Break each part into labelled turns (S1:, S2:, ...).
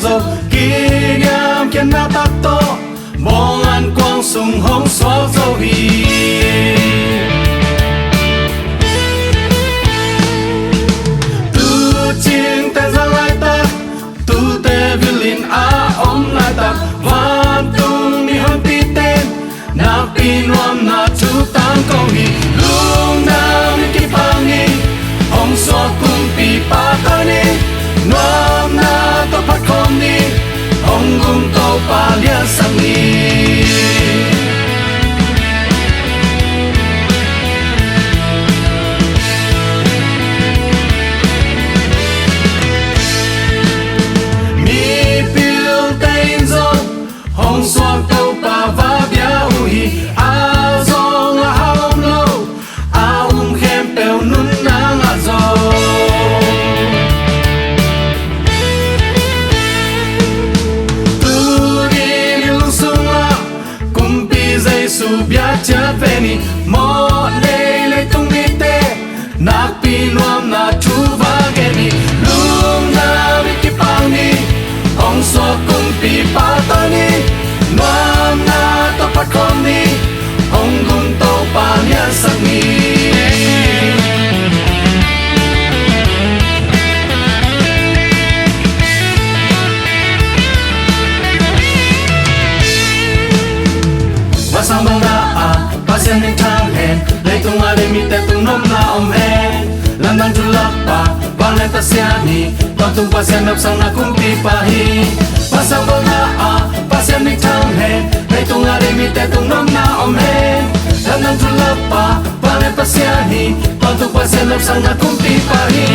S1: dâu kỷ niệm kiến na tắc to bong an quang sung hong xóa dâu hi tu chiêng te giang lai ta tu te vilin a om lai ta van tung ni hon pi tên na pi nuam na chu tang kong hi lung na ni ki pang hi hong Suak Kumpi Pahtawi nuam na to pat kom ni hong gum to pa lia sang ni mi pil tain zo hong Suak to pa va bia u hi a zong a haum lo a khem pel nun na nga zo su bia cha ve ni mo le tung ni te na pi nuam na chu va ge ni lung na mi ki pang ni hong Suak Kumpi Pahtawi nuam na to pat kom ni hong gum to pa nia sang ni sang bang na a pasien ning thang hen lấy tung a de mi te tung nom na om hen lam dang chu lak pa bang le ta sia ni toàn tung pasien nap sang na kumpi pa hi pasang bang na a pasien ning thang hen lấy tung a de mi te tung nom na om hen lam dang chu lak pa bang le ta sia ni toàn tung pasien nap sang na kumpi pa hi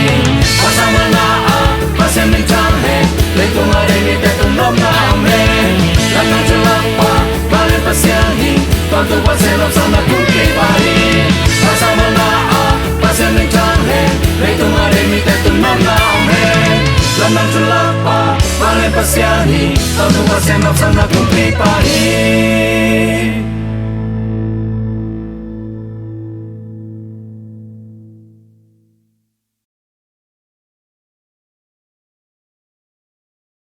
S1: pasang bang na a pasien ning thang hen lấy tung a de mi te tung nom na om hen lam dang chu lak pa vale pasiani tanto pasien op sana kumpi pahi pasama na a pasien ning chang he leitung are mi te tung nom na om he lam nang chulak pa vale pasiani tanto pasien op sana kumpi pahi